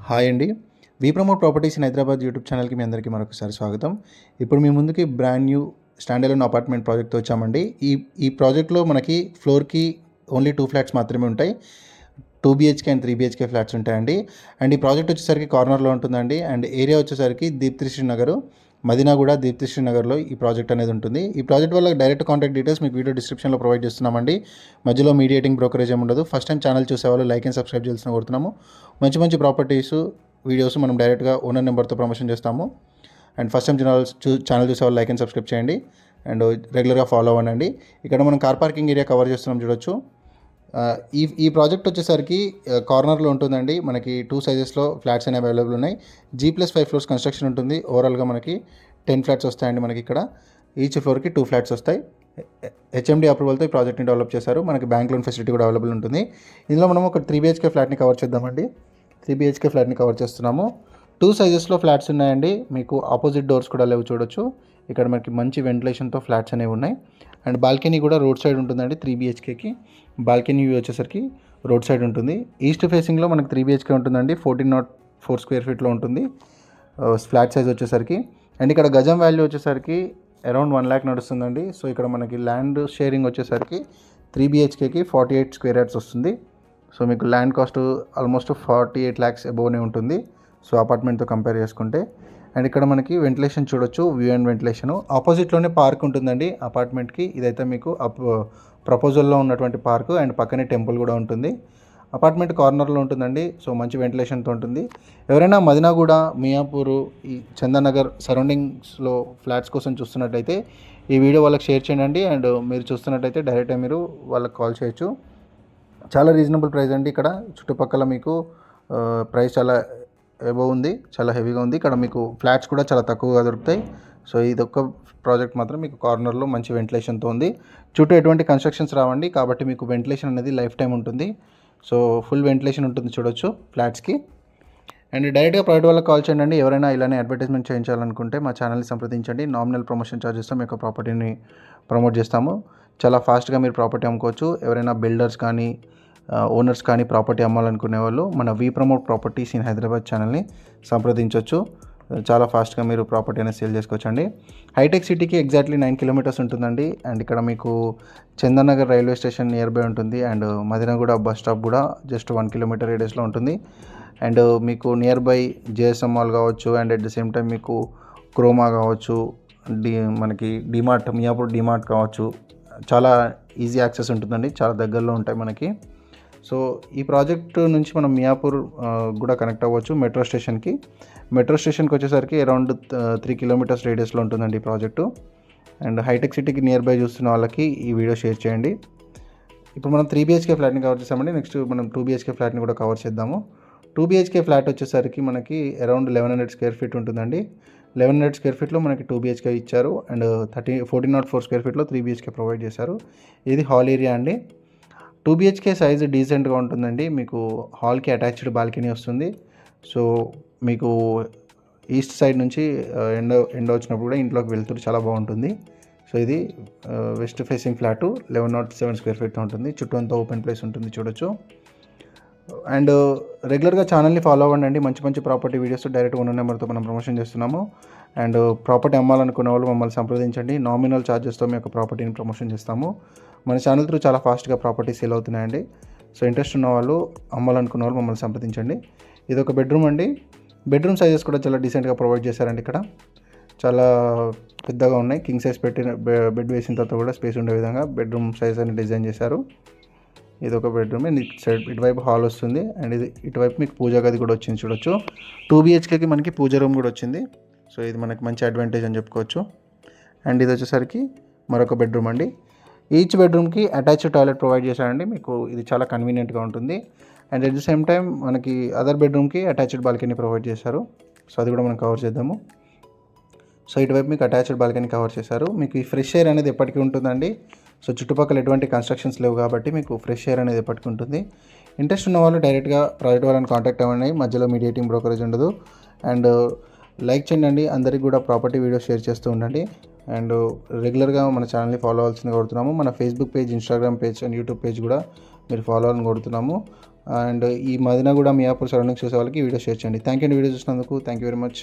Hi అండి. We promote properties in Hyderabad YouTube ఛానల్‌కి మీ అందరికీ మరొకసారి స్వాగతం. ఇప్పుడు మీ ముందుకి brand new stand alone apartment ప్రాజెక్ట్‌తో వచ్చామండి. ఈ ప్రాజెక్ట్‌లో మనకి ఫ్లోర్‌కి ఓన్లీ 2 ఫ్లాట్స్ మాత్రమే ఉంటాయి. 2 బీహెచ్‌కే అండ్ 3 బీహెచ్‌కే ఫ్లాట్స్ ఉంటాయండి. అండ్ ఈ ప్రాజెక్ట్ వచ్చేసరికి కార్నర్‌లో ఉంటుందండి. అండ్ ఏరియా వచ్చేసరికి దీప్తిశ్రీ నగర్, మదీనాగూడ, దీప్తిశ్రీ నగర్లో ఈ ప్రాజెక్ట్ అనేది ఉంటుంది. ఈ ప్రాజెక్ట్ వల్ల డైరెక్ట్ కాంటాక్ట్ డీటెయిల్స్ మీకు వీడియో డిస్క్రిప్షన్లో ప్రొవైడ్ చేస్తున్నామండి. మధ్యలో మీడియేటింగ్ బ్రోకరేజ్ ఏమి ఉండదు. ఫస్ట్ టైం ఛానల్ చూసేవాళ్ళు లైక్ అండ్ సబ్స్క్రైబ్ చేయాల్సిన కోరుతున్నాము. మంచి ప్రాపర్టీస్ వీడియోస్ మనం డైరెక్ట్గా ఓనర్ నెంబర్తో ప్రమోషన్ చేస్తాము. అండ్ ఫస్ట్ టైం ఛానల్ చూసేవాళ్ళు లైక్ అండ్ సబ్స్క్రైబ్ చేయండి అండ్ రెగ్యులర్గా ఫాలో అవ్వండి. ఇక్కడ మనం కార్ పార్కింగ్ ఏరియా కవర్ చేస్తున్నాం చూడొచ్చు. ఈ ప్రాజెక్ట్ వచ్చేసరికి కార్నర్లో ఉంటుందండి. మనకి 2 సైజెస్లో ఫ్లాట్స్ అనేవి అవైలబుల్ ఉన్నాయి. G+5 ఫ్లోర్స్ కన్స్ట్రక్షన్ ఉంటుంది. ఓవరాల్గా మనకి 10 ఫ్లాట్స్ వస్తాయండి. మనకి ఇక్కడ ఈచ్ ఫ్లోర్కి 2 ఫ్లాట్స్ వస్తాయి. హెచ్ఎండి అప్రూవల్తో ఈ ప్రాజెక్ట్ని డెవలప్ చేశారు. మనకి బ్యాంక్ లోన్ ఫెసిలిటీ కూడా అవైలబుల్ ఉంటుంది. ఇందులో మనం ఒక 3 BHK ఫ్లాట్ని కవర్ చేద్దామండి. 3 BHK ఫ్లాట్ని కవర్ చేస్తున్నాము. 2 సైజెస్లో ఫ్లాట్స్ ఉన్నాయండి. మీకు ఆపోజిట్ డోర్స్ కూడా లేవు చూడొచ్చు. ఇక్కడ మనకి మంచి వెంటిలేషన్తో ఫ్లాట్స్ అనేవి ఉన్నాయి. అండ్ బాల్కనీ కూడా రోడ్ సైడ్ ఉంటుందండి. 3 BHKకి బాల్కనీ వ్యూ వచ్చేసరికి రోడ్ సైడ్ ఉంటుంది. ఈస్ట్ ఫేసింగ్లో మనకి 3 BHK ఉంటుందండి. 1404 స్క్వేర్ ఫీట్లో ఉంటుంది ఫ్లాట్ సైజ్ వచ్చేసరికి. అండ్ ఇక్కడ గజం వాల్యూ వచ్చేసరికి అరౌండ్ 1 lakh నడుస్తుందండి. సో ఇక్కడ మనకి ల్యాండ్ షేరింగ్ వచ్చేసరికి 3 BHKకి 48 స్క్వేర్ యార్డ్స్ వస్తుంది. సో మీకు ల్యాండ్ కాస్ట్ ఆల్మోస్ట్ 48 lakhs అబోవ్నే ఉంటుంది. సో అపార్ట్మెంట్తో కంపేర్ చేసుకుంటే. అండ్ ఇక్కడ మనకి వెంటిలేషన్ చూడొచ్చు. వ్యూ అండ్ వెంటిలేషన్ ఆపోజిట్లోనే పార్క్ ఉంటుందండి అపార్ట్మెంట్కి. ఇదైతే మీకు ప్రపోజల్లో ఉన్నటువంటి పార్క్ అండ్ పక్కనే టెంపుల్ కూడా ఉంటుంది. అపార్ట్మెంట్ కార్నర్లో ఉంటుందండి. సో మంచి వెంటిలేషన్తో ఉంటుంది. ఎవరైనా మదీనాగూడ, మియాపూర్, ఈ చందనగర్ సరౌండింగ్స్లో ఫ్లాట్స్ కోసం చూస్తున్నట్టయితే ఈ వీడియో వాళ్ళకి షేర్ చేయండి. అండ్ మీరు చూస్తున్నట్టయితే డైరెక్ట్గా మీరు వాళ్ళకి కాల్ చేయొచ్చు. చాలా రీజనబుల్ ప్రైస్ అండి. ఇక్కడ చుట్టుపక్కల మీకు ప్రైస్ చాలా అబోవ్ ఉంది, చాలా హెవీగా ఉంది. ఇక్కడ మీకు ఫ్లాట్స్ కూడా చాలా తక్కువగా దొరుకుతాయి. సో ఇదొక్క ప్రాజెక్ట్ మాత్రం మీకు కార్నర్లో మంచి వెంటిలేషన్తో ఉంది. చుట్టూ ఎటువంటి కన్స్ట్రక్షన్స్ రావండి, కాబట్టి మీకు వెంటిలేషన్ అనేది లైఫ్ టైం ఉంటుంది. సో ఫుల్ వెంటిలేషన్ ఉంటుంది చూడొచ్చు ఫ్లాట్స్కి. అండ్ డైరెక్ట్గా ప్రైవేట్ వాళ్ళకి కాల్ చేయండి. ఎవరైనా ఇలానే అడ్వర్టైజ్మెంట్ చేయించాలనుకుంటే మా ఛానల్ని సంప్రదించండి. నామినల్ ప్రమోషన్ ఛార్జెస్తో మీ యొక్క ప్రాపర్టీని ప్రమోట్ చేస్తాము. చాలా ఫాస్ట్గా మీరు ప్రాపర్టీ అమ్ముకోవచ్చు. ఎవరైనా బిల్డర్స్ కానీ ఓనర్స్ కానీ ప్రాపర్టీ అమ్మాలనుకునే వాళ్ళు మన వి ప్రమోట్ ప్రాపర్టీస్ ఇన్ హైదరాబాద్ ఛానల్ని సంప్రదించవచ్చు. చాలా ఫాస్ట్గా మీరు ప్రాపర్టీ అనేది సేల్ చేసుకోవచ్చండి. హైటెక్ సిటీకి ఎగ్జాక్ట్లీ 9 kilometers ఉంటుందండి. అండ్ ఇక్కడ మీకు Chandanagar railway station near by ఉంటుంది. అండ్ మదీనాగూడ బస్ స్టాప్ కూడా జస్ట్ 1 kilometer రేడియస్లో ఉంటుంది. అండ్ మీకు నియర్ బై జేఎస్ఎం మాల్ కావచ్చు, and at the same time మీకు క్రోమా కావచ్చు, మనకి డిమార్ట్, మియాపూర్ డిమార్ట్ కావచ్చు. చాలా ఈజీ యాక్సెస్ ఉంటుందండి. చాలా దగ్గరలో ఉంటాయి మనకి. సో ఈ ప్రాజెక్ట్ నుంచి మనం మియాపూర్ కూడా కనెక్ట్ అవ్వచ్చు మెట్రో స్టేషన్కి. మెట్రో స్టేషన్కి వచ్చేసరికి అరౌండ్ 3 kilometers రేడియస్లో ఉంటుందండి ఈ ప్రాజెక్టు. అండ్ హైటెక్ సిటీకి నియర్ బై చూస్తున్న వాళ్ళకి ఈ వీడియో షేర్ చేయండి. ఇప్పుడు మనం 3 BHK ఫ్లాట్ని కవర్ చేసామండి. నెక్స్ట్ మనం 2 BHK ఫ్లాట్ని కూడా కవర్ చేద్దాము. 2 BHK ఫ్లాట్ వచ్చేసరికి మనకి అరౌండ్ 1100 స్క్వేర్ ఫీట్ ఉంటుందండి. 1100 స్క్వేర్ ఫీట్లో మనకి 2 BHK ఇచ్చారు. అండ్ 1404 స్క్వేర్ ఫీట్లో 3 BHK ప్రొవైడ్ చేశారు. ఇది హాల్ ఏరియా అండి. 2 BHK సైజు డీసెంట్గా ఉంటుందండి. మీకు హాల్కి అటాచ్డ్ బాల్కనీ వస్తుంది. సో మీకు ఈస్ట్ సైడ్ నుంచి ఎండ వచ్చినప్పుడు కూడా ఇంట్లోకి వెళ్తురు చాలా బాగుంటుంది. సో ఇది వెస్ట్ ఫేసింగ్ ఫ్లాటు 1107 స్క్వేర్ ఫీట్తో ఉంటుంది. చుట్టూ అంతా ఓపెన్ ప్లేస్ ఉంటుంది చూడొచ్చు. అండ్ రెగ్యులర్గా ఛానల్ని ఫాలో అవ్వండి. మంచి ప్రాపర్టీ వీడియోస్ డైరెక్ట్ ఓనర్ నెంబర్తో మనం ప్రమోషన్ చేస్తున్నాము. అండ్ ప్రాపర్టీ అమ్మాలనుకున్న వాళ్ళు మమ్మల్ని సంప్రదించండి. నామినల్ ఛార్జెస్తో మీ యొక్క ప్రాపర్టీని ప్రమోషన్ చేస్తాము. మన ఛానల్ త్రూ చాలా ఫాస్ట్గా ప్రాపర్టీ సేల్ అవుతున్నాయండి. సో ఇంట్రెస్ట్ ఉన్న వాళ్ళు, అమ్మాలనుకున్న వాళ్ళు మమ్మల్ని సంప్రదించండి. ఇది ఒక బెడ్రూమ్ అండి. బెడ్రూమ్ సైజెస్ కూడా చాలా డీసెంట్గా ప్రొవైడ్ చేశారండి. ఇక్కడ చాలా పెద్దగా ఉన్నాయి. కింగ్ సైజ్ పెట్టిన బెడ్ వేసిన తర్వాత కూడా స్పేస్ ఉండే విధంగా బెడ్రూమ్ సైజ్ అని డిజైన్ చేశారు. ఇది ఒక బెడ్రూమ్. ఇటువైపు హాల్ వస్తుంది. అండ్ ఇది ఇటువైపు మీకు పూజా గది కూడా వచ్చింది చూడొచ్చు. 2 BHKకి మనకి పూజ రూమ్ కూడా వచ్చింది. సో ఇది మనకి మంచి అడ్వాంటేజ్ అని చెప్పుకోవచ్చు. అండ్ ఇది వచ్చేసరికి మరొక బెడ్రూమ్ అండి. ఈచ్ బెడ్రూమ్కి అటాచ్డ్ టాయిలెట్ ప్రొవైడ్ చేశారండి. మీకు ఇది చాలా కన్వీనియంట్గా ఉంటుంది. And at the same time మనకి అదర్ బెడ్రూమ్కి అటాచ్డ్ బాల్కనీ ప్రొవైడ్ చేశారు. సో అది కూడా మనం కవర్ చేద్దాము. సో ఇటువైపు మీకు అటాచ్డ్ బాల్కనీ కవర్ చేశారు. మీకు ఈ ఫ్రెష్ ఎయిర్ అనేది ఎప్పటికీ ఉంటుందండి. సో చుట్టుపక్కల ఎటువంటి కన్స్ట్రక్షన్స్ లేవు కాబట్టి మీకు ఫ్రెష్ ఎయిర్ అనేది ఎప్పటికీ ఉంటుంది. ఇంట్రెస్ట్ ఉన్న వాళ్ళు డైరెక్ట్గా ప్రైవేట్ వాళ్ళని కాంటాక్ట్ అవ్వండి. మధ్యలో మీడియేటింగ్ బ్రోకరేజ్ ఉండదు. అండ్ లైక్ చేయండి. అందరికీ కూడా ప్రాపర్టీ వీడియో షేర్ చేస్తూ ఉండండి. అండ్ రెగ్యులర్గా మన ఛానల్ని ఫాలో అవ్వాల్సింది కోరుతున్నాము. మన Facebook page, Instagram page and YouTube page కూడా మీరు ఫాలో అవ్వాలని కోరుతున్నాము. అండ్ ఈ మదినగూడ మియాపూర్ సరౌండింగ్స్ చూసే వాళ్ళకి ఈ వీడియో షేర్ చేయండి. థ్యాంక్ యూ అండి వీడియో చూసినందుకు. Thank you very much.